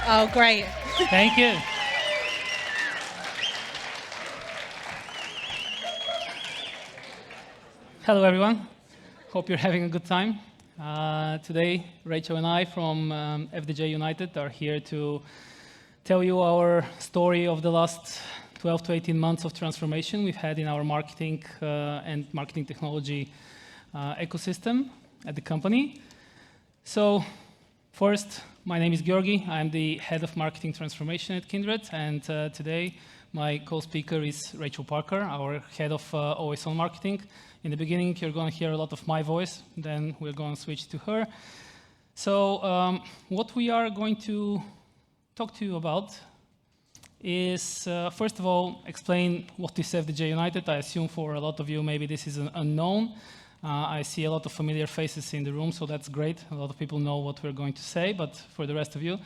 Oh, great. Thank you. Hello, everyone. Hope you're having a good time. Today, Rachel and I from FDJ United are here to tell you our story of the last 12 to 18 months of transformation we've had in our marketing and marketing technology ecosystem at the company. So, first, my name is Georgi. I'm the head of marketing transformation at Kindred, and today my co-speaker is Rachel Parker, our head of always-on marketing. In the beginning, you're going to hear a lot of my voice, then we're going to switch to her. So what we are going to talk to you about is, first of all, explain what is FDJ United. I assume for a lot of you, maybe this is an unknown. I see a lot of familiar faces in the room, so that's great. A lot of people know what we're going to say, but for the rest of you,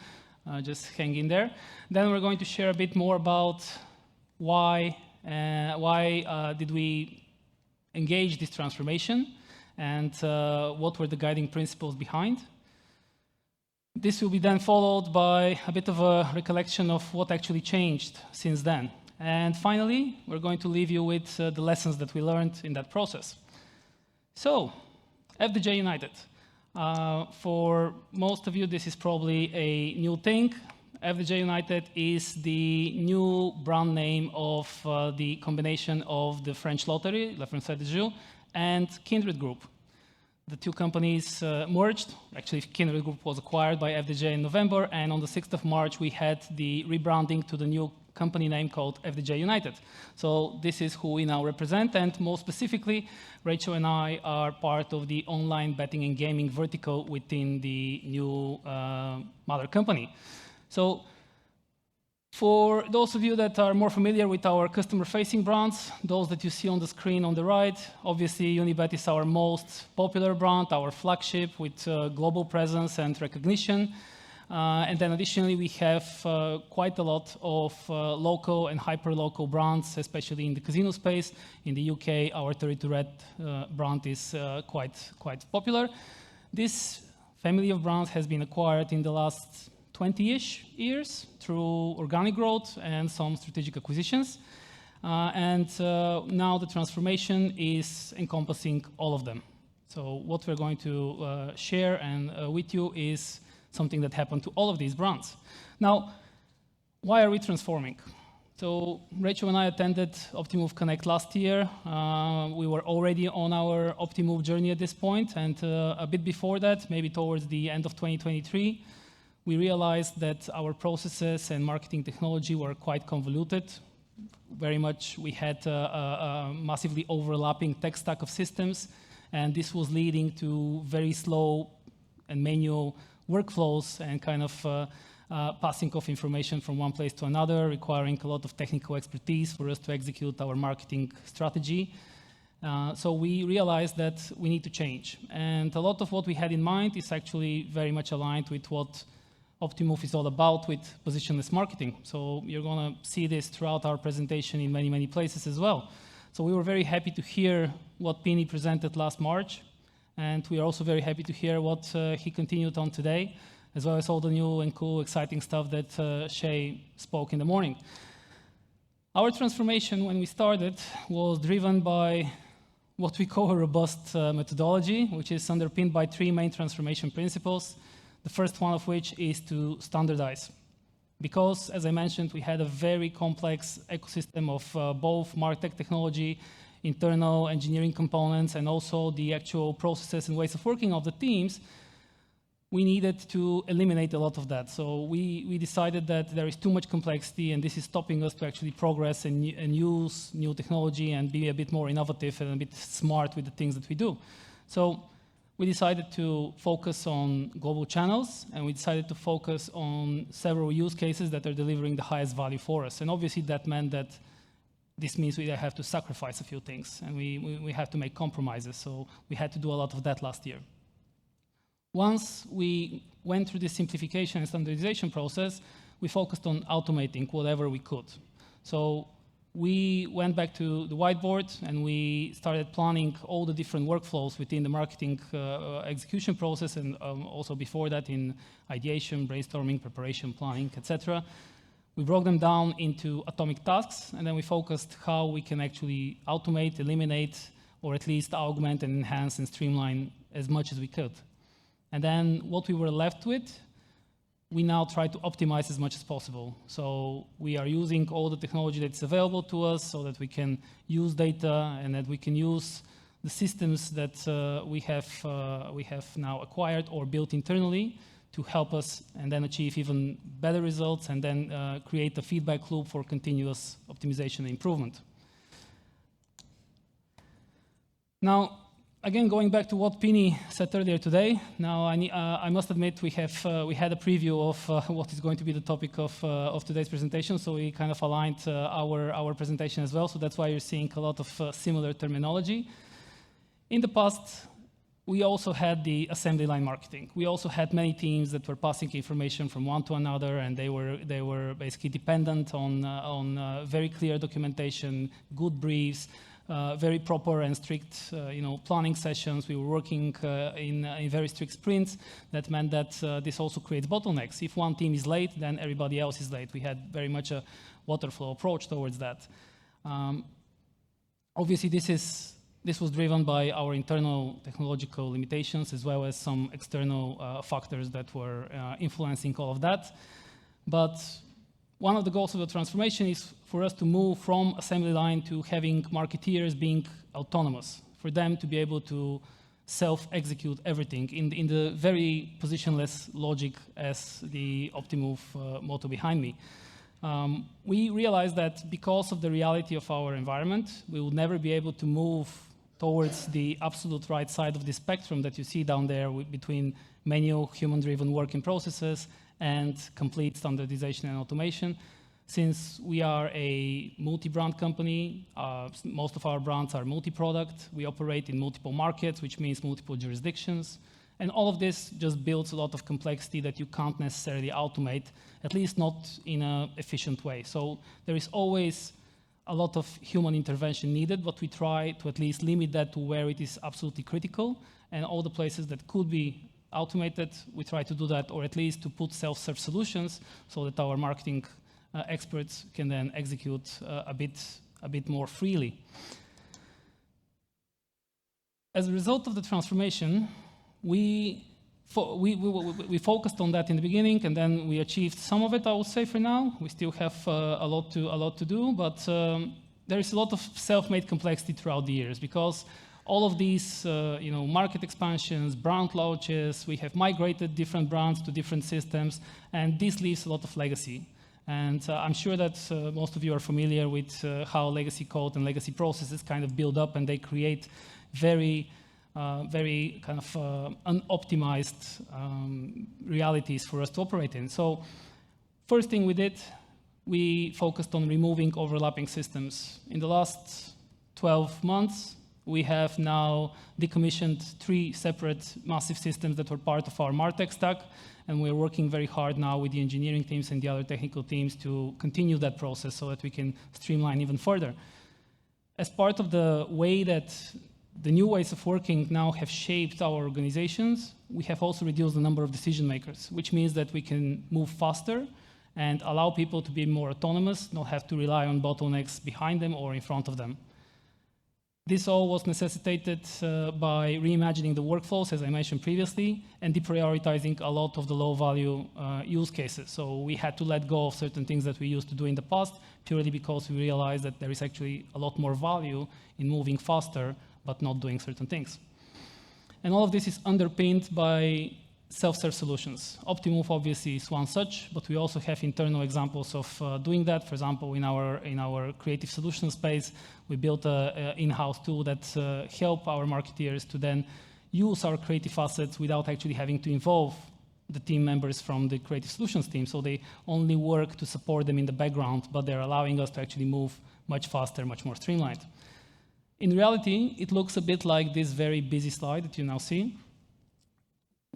just hang in there. Then we're going to share a bit more about why did we engage this transformation and what were the guiding principles behind. This will be then followed by a bit of a recollection of what actually changed since then. And finally, we're going to leave you with the lessons that we learned in that process. So, FDJ United. For most of you, this is probably a new thing. FDJ United is the new brand name of the combination of the French lottery, La Française des Jeux, and Kindred Group. The two companies merged. Actually, Kindred Group was acquired by FDJ in November, and on the 6th of March, we had the rebranding to the new company name called FDJ United. So this is who we now represent, and more specifically, Rachel and I are part of the online betting and gaming vertical within the new mother company. So for those of you that are more familiar with our customer-facing brands, those that you see on the screen on the right, obviously Unibet is our most popular brand, our flagship with global presence and recognition. And then additionally, we have quite a lot of local and hyper-local brands, especially in the casino space. In the UK, our 32 Red brand is quite popular. This family of brands has been acquired in the last 20-ish years through organic growth and some strategic acquisitions. And now the transformation is encompassing all of them. So what we're going to share and with you is something that happened to all of these brands. Now, why are we transforming? So Rachel and I attended Optimove Connect last year. We were already on our Optimove journey at this point, and a bit before that, maybe towards the end of 2023, we realized that our processes and marketing technology were quite convoluted. Very much, we had a massively overlapping tech stack of systems, and this was leading to very slow and manual workflows and kind of passing of information from one place to another, requiring a lot of technical expertise for us to execute our marketing strategy. So we realized that we need to change. And a lot of what we had in mind is actually very much aligned with what Optimove is all about with positionless marketing. So you're going to see this throughout our presentation in many, many places as well. So we were very happy to hear what Pini presented last March. And we are also very happy to hear what he continued on today, as well as all the new and cool, exciting stuff that Shay spoke in the morning. Our transformation, when we started, was driven by what we call a robust methodology, which is underpinned by three main transformation principles. The first one of which is to standardize. Because, as I mentioned, we had a very complex ecosystem of both MarTech technology, internal engineering components, and also the actual processes and ways of working of the teams, we needed to eliminate a lot of that. So we decided that there is too much complexity, and this is stopping us to actually progress and use new technology and be a bit more innovative and a bit smart with the things that we do. So we decided to focus on global channels, and we decided to focus on several use cases that are delivering the highest value for us. And obviously that meant that this means we have to sacrifice a few things, and we have to make compromises. So we had to do a lot of that last year. Once we went through this simplification and standardization process, we focused on automating whatever we could. So we went back to the whiteboard and we started planning all the different workflows within the marketing execution process, and also before that in ideation, brainstorming, preparation, planning, etc. We broke them down into atomic tasks, and then we focused how we can actually automate, eliminate, or at least augment and enhance and streamline as much as we could. And then what we were left with, we now try to optimize as much as possible. So we are using all the technology that's available to us so that we can use data and that we can use the systems that we have now acquired or built internally to help us and then achieve even better results and then create a feedback loop for continuous optimization and improvement. Now, again, going back to what Pini said earlier today, now I must admit we had a preview of what is going to be the topic of today's presentation, so we kind of aligned our presentation as well, so that's why you're seeing a lot of similar terminology. In the past, we also had the assembly line marketing. We also had many teams that were passing information from one to another, and they were basically dependent on very clear documentation, good briefs, very proper and strict planning sessions. We were working in very strict sprints. That meant that this also creates bottlenecks. If one team is late, then everybody else is late. We had very much a waterflow approach towards that. Obviously, this was driven by our internal technological limitations as well as some external factors that were influencing all of that. But one of the goals of the transformation is for us to move from assembly line to having marketeers being autonomous, for them to be able to self-execute everything in the very positionless logic as the Optimove motto behind me. We realized that because of the reality of our environment, we will never be able to move towards the absolute right side of the spectrum that you see down there between manual, human-driven working processes and complete standardization and automation. Since we are a multi-brand company, most of our brands are multi-product. We operate in multiple markets, which means multiple jurisdictions. And all of this just builds a lot of complexity that you can't necessarily automate, at least not in an efficient way. So there is always a lot of human intervention needed, but we try to at least limit that to where it is absolutely critical, and all the places that could be automated, we try to do that, or at least to put self-serve solutions so that our marketing experts can then execute a bit more freely. As a result of the transformation, we focused on that in the beginning, and then we achieved some of it, I would say, for now. We still have a lot to do, but there is a lot of self-made complexity throughout the years, because all of these market expansions, brand launches, we have migrated different brands to different systems, and this leaves a lot of legacy. And I'm sure that most of you are familiar with how legacy code and legacy processes kind of build up, and they create very kind of unoptimized realities for us to operate in. So first thing we did, we focused on removing overlapping systems. In the last 12 months, we have now decommissioned 3 separate massive systems that were part of our MarTech stack, and we're working very hard now with the engineering teams and the other technical teams to continue that process so that we can streamline even further. As part of the way that the new ways of working now have shaped our organizations, we have also reduced the number of decision makers, which means that we can move faster and allow people to be more autonomous, not have to rely on bottlenecks behind them or in front of them. This all was necessitated by reimagining the workflows, as I mentioned previously, and deprioritizing a lot of the low-value use cases. So we had to let go of certain things that we used to do in the past, purely because we realized that there is actually a lot more value in moving faster, but not doing certain things. And all of this is underpinned by self-serve solutions. Optimove obviously is one such, but we also have internal examples of doing that. For example, in our creative solution space, we built an in-house tool that help our marketeers to then use our creative assets without actually having to involve the team members from the creative solutions team. So they only work to support them in the background, but they're allowing us to actually move much faster, much more streamlined. In reality, it looks a bit like this very busy slide that you now see.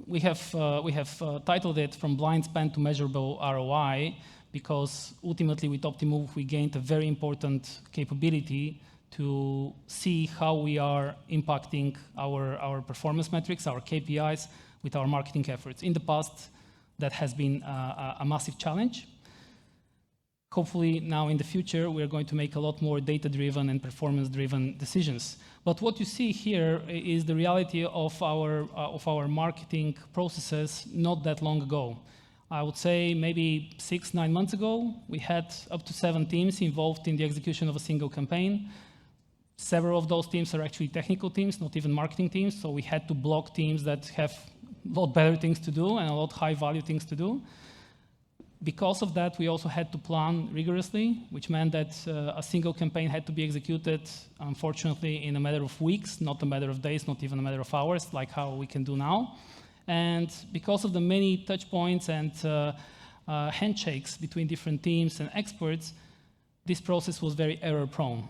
We have titled it From Blind Spend to Measurable ROI, because ultimately with Optimove, we gained a very important capability to see how we are impacting our performance metrics, our KPIs, with our marketing efforts. In the past, that has been a massive challenge. Hopefully now in the future, we're going to make a lot more data-driven and performance-driven decisions. But what you see here is the reality of our marketing processes not that long ago. I would say maybe 6-9 months ago, we had up to 7 teams involved in the execution of a single campaign. Several of those teams are actually technical teams, not even marketing teams, so we had to block teams that have a lot better things to do and a lot high-value things to do. Because of that, we also had to plan rigorously, which meant that a single campaign had to be executed, unfortunately, in a matter of weeks, not a matter of days, not even a matter of hours, like how we can do now. And because of the many touch points and handshakes between different teams and experts, this process was very error-prone.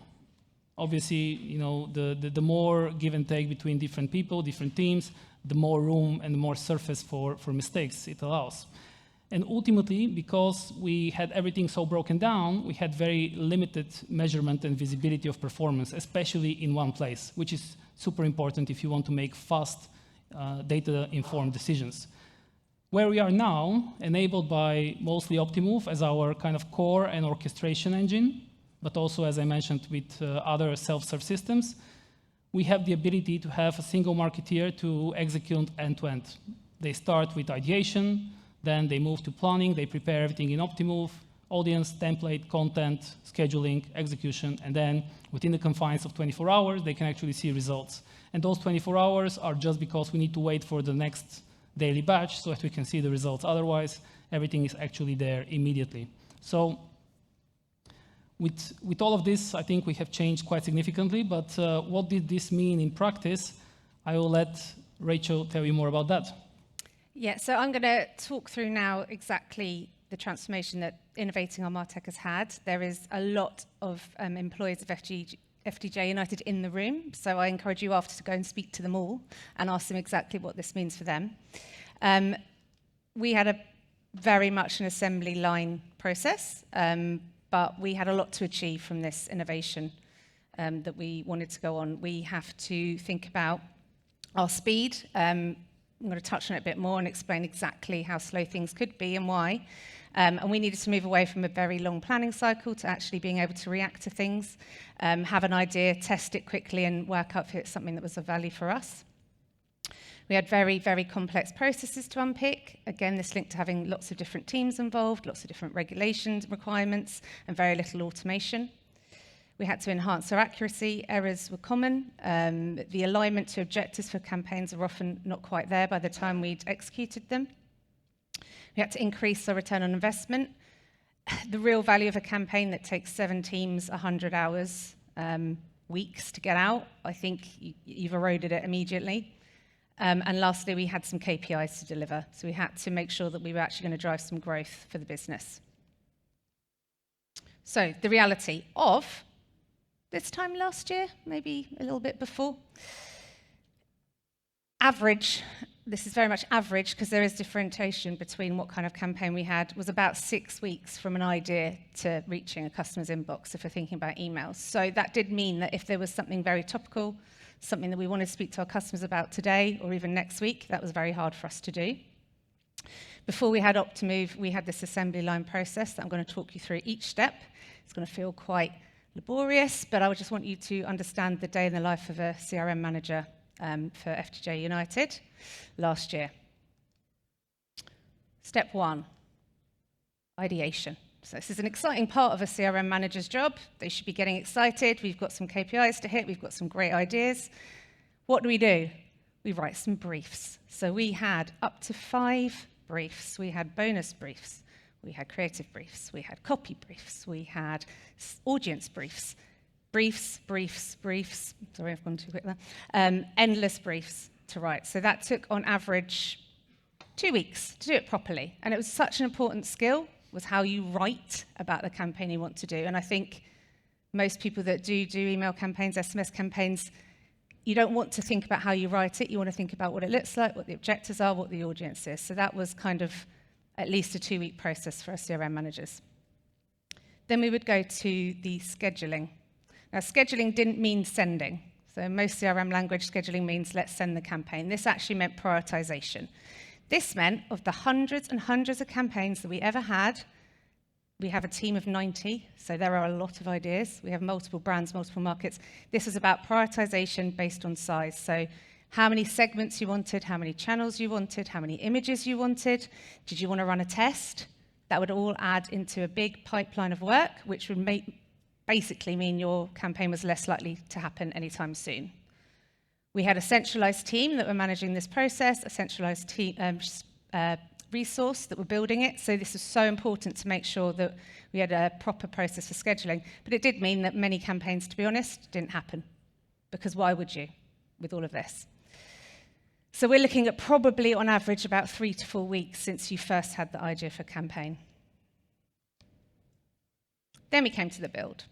Obviously, you know, the more give and take between different people, different teams, the more room and the more surface for mistakes it allows. And ultimately, because we had everything so broken down, we had very limited measurement and visibility of performance, especially in one place, which is super important if you want to make fast, data-informed decisions. Where we are now, enabled by mostly Optimove as our kind of core and orchestration engine, but also, as I mentioned, with other self-serve systems, we have the ability to have a single marketeer to execute end-to-end. They start with ideation, then they move to planning, they prepare everything in Optimove, audience, template, content, scheduling, execution, and then within the confines of 24 hours, they can actually see results. And those 24 hours are just because we need to wait for the next daily batch so that we can see the results. Otherwise, everything is actually there immediately. So with all of this, I think we have changed quite significantly, but what did this mean in practice? I will let Rachel tell you more about that. Yeah, so I'm going to talk through now exactly the transformation that innovating on MarTech has had. There is a lot of employees of FDJ United in the room, so I encourage you after to go and speak to them all and ask them exactly what this means for them. We had very much an assembly line process, but we had a lot to achieve from this innovation that we wanted to go on. We have to think about our speed. I'm going to touch on it a bit more and explain exactly how slow things could be and why. And we needed to move away from a very long planning cycle to actually being able to react to things, have an idea, test it quickly, and work out if it's something that was of value for us. We had very, very complex processes to unpick. Again, this linked to having lots of different teams involved, lots of different regulations, requirements, and very little automation. We had to enhance our accuracy. Errors were common. The alignment to objectives for campaigns are often not quite there by the time we'd executed them. We had to increase our return on investment. The real value of a campaign that takes 7 teams, 100 hours, weeks to get out, I think you've eroded it immediately. And lastly, we had some KPIs to deliver. So we had to make sure that we were actually going to drive some growth for the business. So the reality of this time last year, maybe a little bit before. Average, this is very much average because there is differentiation between what kind of campaign we had, was about 6 weeks from an idea to reaching a customer's inbox if we're thinking about emails. So that did mean that if there was something very topical, something that we wanted to speak to our customers about today or even next week, that was very hard for us to do. Before we had Optimove, we had this assembly line process that I'm going to talk you through each step. It's going to feel quite laborious, but I just want you to understand the day in the life of a CRM manager for FDJ United last year. Step 1, ideation. So this is an exciting part of a CRM manager's job. They should be getting excited. We've got some KPIs to hit. We've got some great ideas. What do? We write some briefs. So we had up to 5 briefs. We had bonus briefs. We had creative briefs, we had copy briefs, we had audience briefs, briefs, sorry, I've gone too quick there, endless briefs to write. So that took, on average, 2 weeks to do it properly. And it was such an important skill, was how you write about the campaign you want to do. And I think most people that do email campaigns, SMS campaigns, you don't want to think about how you write it, you want to think about what it looks like, what the objectives are, what the audience is. So that was kind of at least a 2-week process for our CRM managers. Then we would go to the scheduling. Now, scheduling didn't mean sending. So most CRM language, scheduling means let's send the campaign. This actually meant prioritization. This meant of the hundreds and hundreds of campaigns that we ever had, we have a team of 90, so there are a lot of ideas. We have multiple brands, multiple markets. This is about prioritization based on size. So how many segments you wanted, how many channels you wanted, how many images you wanted. Did you want to run a test? That would all add into a big pipeline of work, which would basically mean your campaign was less likely to happen anytime soon. We had a centralized team that were managing this process, a centralized team, resource that were building it. So this is so important to make sure that we had a proper process for scheduling. But it did mean that many campaigns, to be honest, didn't happen. Because why would you with all of this? So we're looking at probably on average about 3 to 4 weeks since you first had the idea for a campaign. Then we came to the build.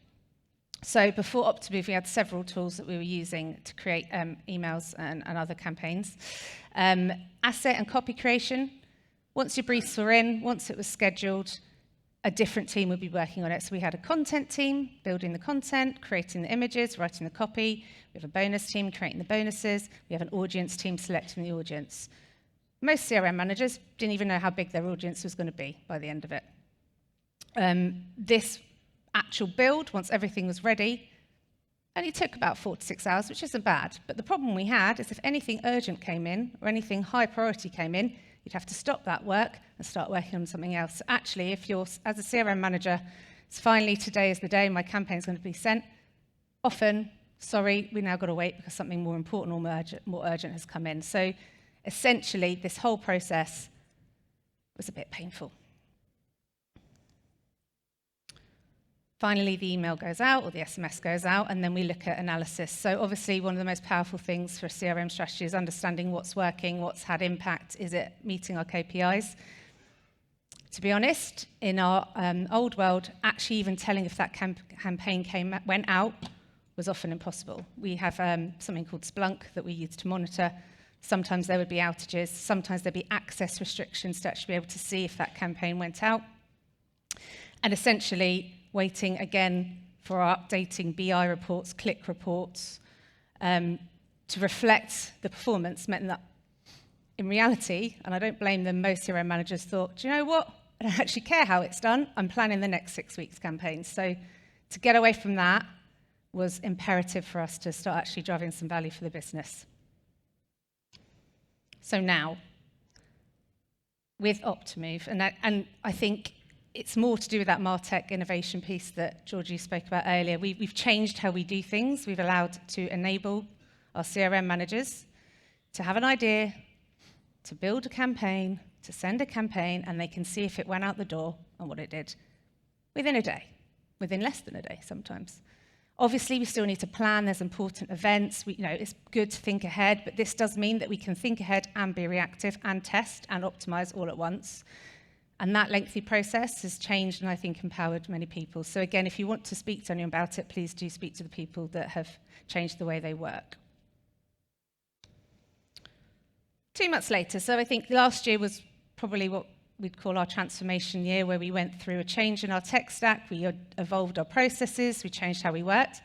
So before Optimove, we had several tools that we were using to create emails and other campaigns. Asset and copy creation. Once your briefs were in, once it was scheduled, a different team would be working on it. So we had a content team building the content, creating the images, writing the copy. We have a bonus team creating the bonuses. We have an audience team selecting the audience. Most CRM managers didn't even know how big their audience was going to be by the end of it. This actual build, once everything was ready, only took about 4 to 6 hours, which isn't bad. But the problem we had is if anything urgent came in or anything high priority came in, you'd have to stop that work and start working on something else. So actually, if you're, as a CRM manager, it's finally today is the day my campaign's going to be sent, often, sorry, we now got to wait because something more important or more urgent has come in. So essentially, this whole process was a bit painful. Finally, the email goes out or the SMS goes out, and then we look at analysis. So obviously, one of the most powerful things for a CRM strategy is understanding what's working, what's had impact, is it meeting our KPIs? To be honest, in our old world, actually even telling if that campaign went out was often impossible. We have something called Splunk that we use to monitor. Sometimes there would be outages, sometimes there'd be access restrictions to actually be able to see if that campaign went out. And essentially, waiting again for our updating BI reports, click reports, to reflect the performance meant that in reality, and I don't blame them, most CRM managers thought, do you know what? I don't actually care how it's done. I'm planning the next 6 weeks campaign. So to get away from that was imperative for us to start actually driving some value for the business. So now, with Optimove, and I think it's more to do with that MarTech innovation piece that Georgie spoke about earlier. We've changed how we do things. We've allowed to enable our CRM managers to have an idea, to build a campaign, to send a campaign, and they can see if it went out the door and what it did within a day, within less than a day sometimes. Obviously, we still need to plan. There's important events. It's good to think ahead, but this does mean that we can think ahead and be reactive and test and optimize all at once. And that lengthy process has changed and I think empowered many people. So again, if you want to speak to anyone about it, please do speak to the people that have changed the way they work. 2 months later, so I think last year was probably what we'd call our transformation year, where we went through a change in our tech stack, we evolved our processes, we changed how we worked,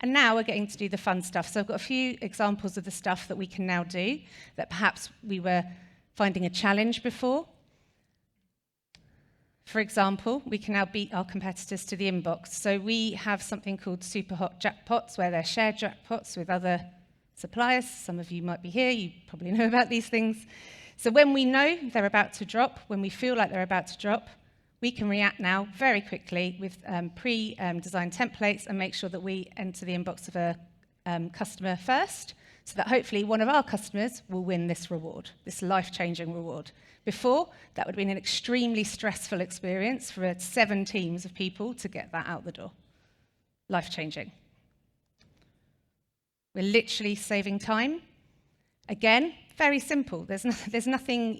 and now we're getting to do the fun stuff. So I've got a few examples of the stuff that we can now do that perhaps we were finding a challenge before. For example, we can now beat our competitors to the inbox. So we have something called super hot jackpots, where they're shared jackpots with other suppliers. Some of you might be here, you probably know about these things. So when we know they're about to drop, when we feel like they're about to drop, we can react now very quickly with pre-designed templates and make sure that we enter the inbox of a customer first, so that hopefully one of our customers will win this reward, this life-changing reward. Before, that would have been an extremely stressful experience for 7 teams of people to get that out the door. Life-changing. We're literally saving time. Again, very simple. There's nothing,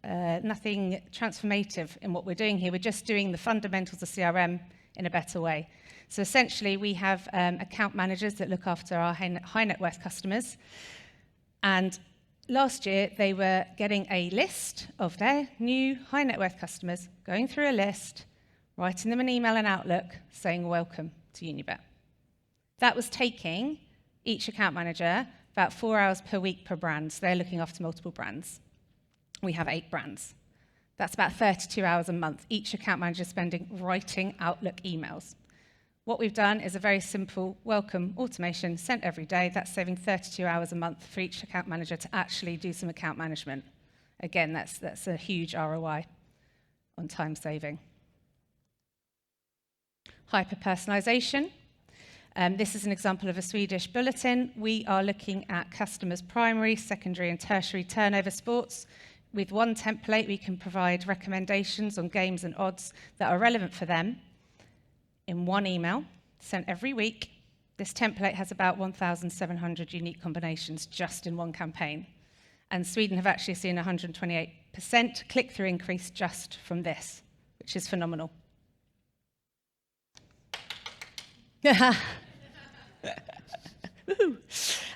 nothing transformative in what we're doing here. We're just doing the fundamentals of CRM in a better way. So essentially, we have account managers that look after our high net worth customers. And last year, they were getting a list of their new high net worth customers, going through a list, writing them an email in Outlook saying welcome to Unibet. That was taking each account manager about 4 hours per week per brand. So they're looking after multiple brands. We have 8 brands. That's about 32 hours a month, each account manager spending writing Outlook emails. What we've done is a very simple welcome automation sent every day. That's saving 32 hours a month for each account manager to actually do some account management. Again, that's a huge ROI on time saving. Hyper-personalization. This is an example of a Swedish bulletin. We are looking at customers' primary, secondary, and tertiary turnover sports. With one template, we can provide recommendations on games and odds that are relevant for them in one email, sent every week. This template has about 1,700 unique combinations just in one campaign. And Sweden have actually seen 128% click-through increase just from this, which is phenomenal.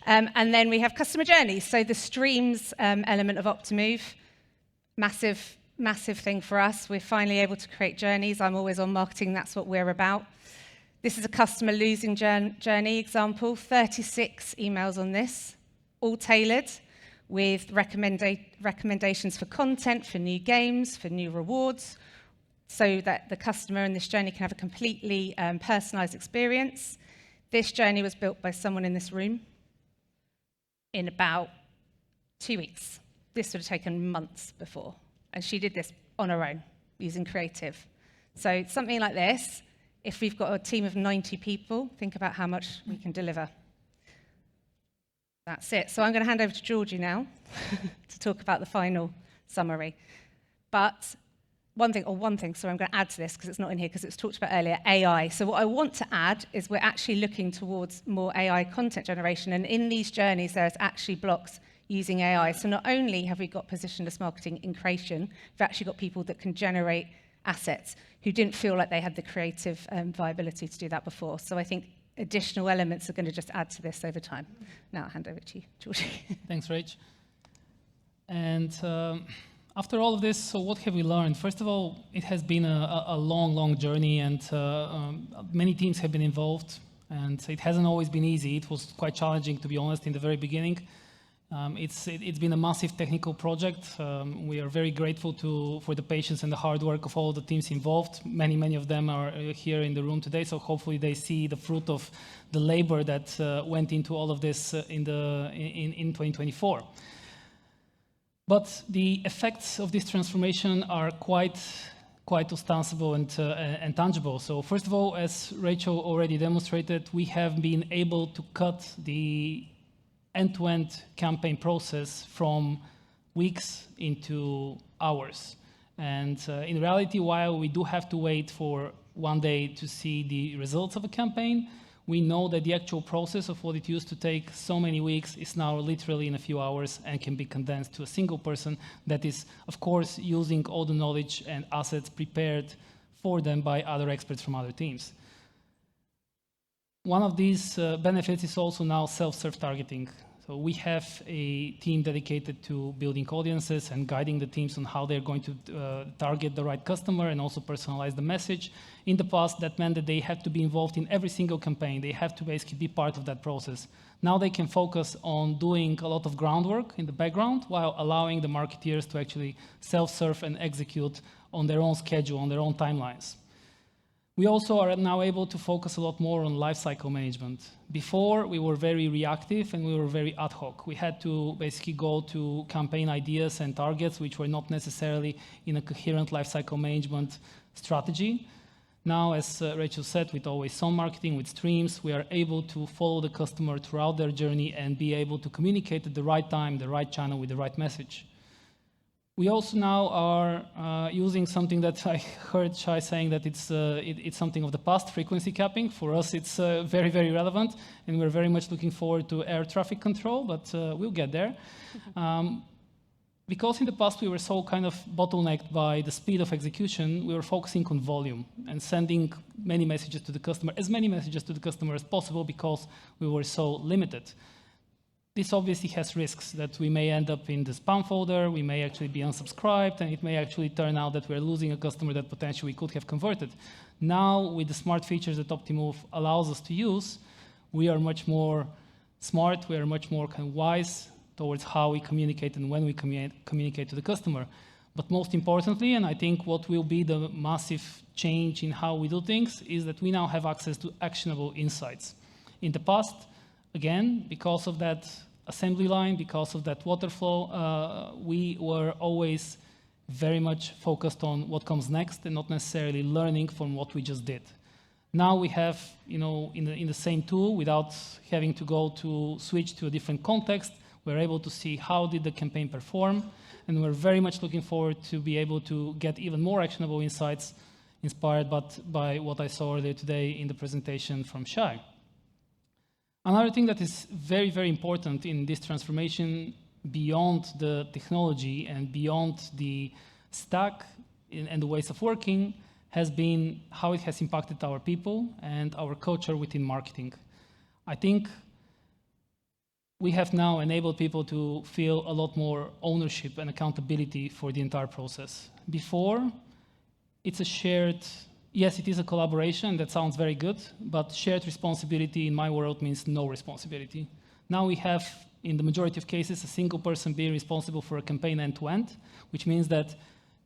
And then we have customer journeys. So the streams element of Optimove, massive thing for us. We're finally able to create journeys. I'm always on marketing. That's what we're about. This is a customer losing journey example. 36 emails on this, all tailored with recommendations for content, for new games, for new rewards, so that the customer in this journey can have a completely personalized experience. This journey was built by someone in this room in about 2 weeks. This would have taken months before. And she did this on her own, using creative. So something like this, if we've got a team of 90 people, think about how much we can deliver. That's it. So I'm going to hand over to Georgi now to talk about the final summary. But one thing, so I'm going to add to this because it's not in here because it was talked about earlier, AI. So what I want to add is we're actually looking towards more AI content generation. And in these journeys, there's actually blocks using AI. So not only have we got positionless marketing in creation, we've actually got people that can generate assets who didn't feel like they had the creative viability to do that before. So I think additional elements are going to just add to this over time. Now I'll hand over to you, Georgi. Thanks, Rach. And after all of this, so what have we learned? First of all, it has been a long journey, and many teams have been involved, and it hasn't always been easy. It was quite challenging, to be honest, in the very beginning. It's been a massive technical project. We are very grateful for the patience and the hard work of all the teams involved. Many of them are here in the room today, so hopefully they see the fruit of the labor that went into all of this in 2024. But the effects of this transformation are quite ostensible and tangible. So first of all, as Rachel already demonstrated, we have been able to cut the end-to-end campaign process from weeks into hours. And in reality, while we do have to wait for one day to see the results of a campaign, we know that the actual process of what it used to take so many weeks is now literally in a few hours and can be condensed to a single person that is, of course, using all the knowledge and assets prepared for them by other experts from other teams. One of these benefits is also now self-serve targeting. So we have a team dedicated to building audiences and guiding the teams on how they're going to target the right customer and also personalize the message. In the past, that meant that they had to be involved in every single campaign. They have to basically be part of that process. Now they can focus on doing a lot of groundwork in the background while allowing the marketeers to actually self-serve and execute on their own schedule, on their own timelines. We also are now able to focus a lot more on lifecycle management. Before, we were very reactive and we were very ad hoc. We had to basically go to campaign ideas and targets which were not necessarily in a coherent lifecycle management strategy. Now, as Rachel said, with always on marketing, with streams, we are able to follow the customer throughout their journey and be able to communicate at the right time, the right channel with the right message. We also now are using something that I heard Shai saying that it's something of the past, frequency capping. For us, it's very relevant, and we're very much looking forward to air traffic control, but we'll get there. Because in the past we were so kind of bottlenecked by the speed of execution, we were focusing on volume and sending many messages to the customer, as many messages to the customer as possible because we were so limited. this obviously has risks that we may end up in the spam folder, we may actually be unsubscribed, and it may actually turn out that we're losing a customer that potentially could have converted. Now, with the smart features that Optimove allows us to use, we are much more smart, we are much more kind of wise towards how we communicate and when we communicate to the customer. But most importantly, and I think what will be the massive change in how we do things, is that we now have access to actionable insights. In the past, again, because of that assembly line, because of that water flow, we were always very much focused on what comes next and not necessarily learning from what we just did. Now we have, in the same tool, without having to go to switch to a different context, we're able to see how did the campaign perform, and we're very much looking forward to be able to get even more actionable insights inspired by what I saw earlier today in the presentation from Shai. Another thing that is very, very important in this transformation beyond the technology and beyond the stack and the ways of working has been how it has impacted our people and our culture within marketing. I think we have now enabled people to feel a lot more ownership and accountability for the entire process. Before, it's a shared, yes, it is a collaboration, that sounds very good, but shared responsibility in my world means no responsibility. Now we have, in the majority of cases, a single person being responsible for a campaign end-to-end, which means that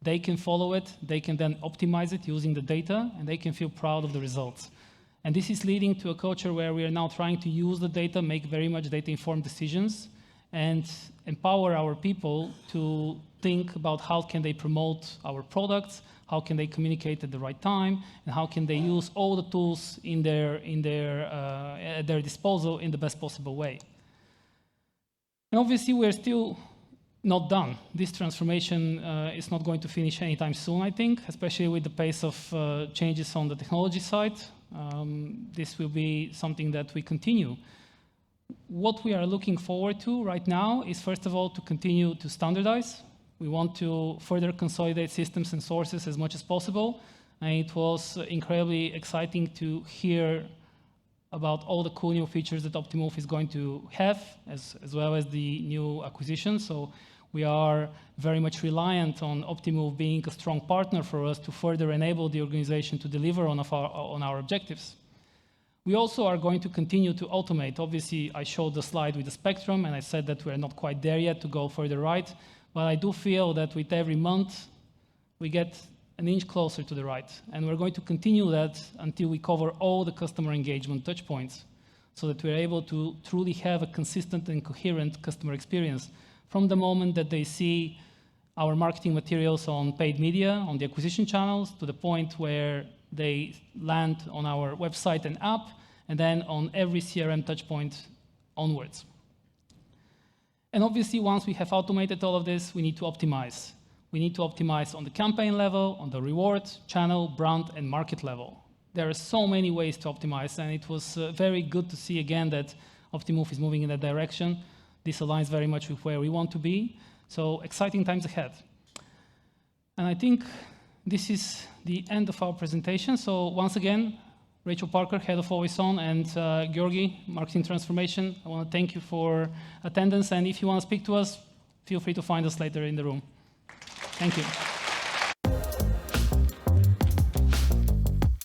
they can follow it, they can then optimize it using the data, and they can feel proud of the results. And this is leading to a culture where we are now trying to use the data, make very much data-informed decisions, and empower our people to think about how can they promote our products, how can they communicate at the right time, and how can they use all the tools at their disposal in the best possible way. And obviously, we're still not done. This transformation is not going to finish anytime soon, I think, especially with the pace of changes on the technology side. This will be something that we continue. What we are looking forward to right now is, first of all, to continue to standardize. We want to further consolidate systems and sources as much as possible. And it was incredibly exciting to hear about all the cool new features that Optimove is going to have, as well as the new acquisition. So we are very much reliant on Optimove being a strong partner for us to further enable the organization to deliver on our objectives. We also are going to continue to automate. Obviously, I showed the slide with the spectrum, and I said that we're not quite there yet to go further right. But I do feel that with every month, we get an inch closer to the right. And we're going to continue that until we cover all the customer engagement touchpoints, so that we're able to truly have a consistent and coherent customer experience from the moment that they see our marketing materials on paid media, on the acquisition channels, to the point where they land on our website and app, and then on every CRM touchpoint onwards. And obviously, once we have automated all of this, we need to optimize. We need to optimize on the campaign level, on the reward, channel, brand, and market level. There are so many ways to optimize, and it was very good to see again that Optimove is moving in that direction. This aligns very much with where we want to be. So exciting times ahead. And I think this is the end of our presentation. So once again, Rachel Parker, Head of Always On, and Georgi, Marketing Transformation, I want to thank you for attendance. And if you want to speak to us, feel free to find us later in the room. Thank you.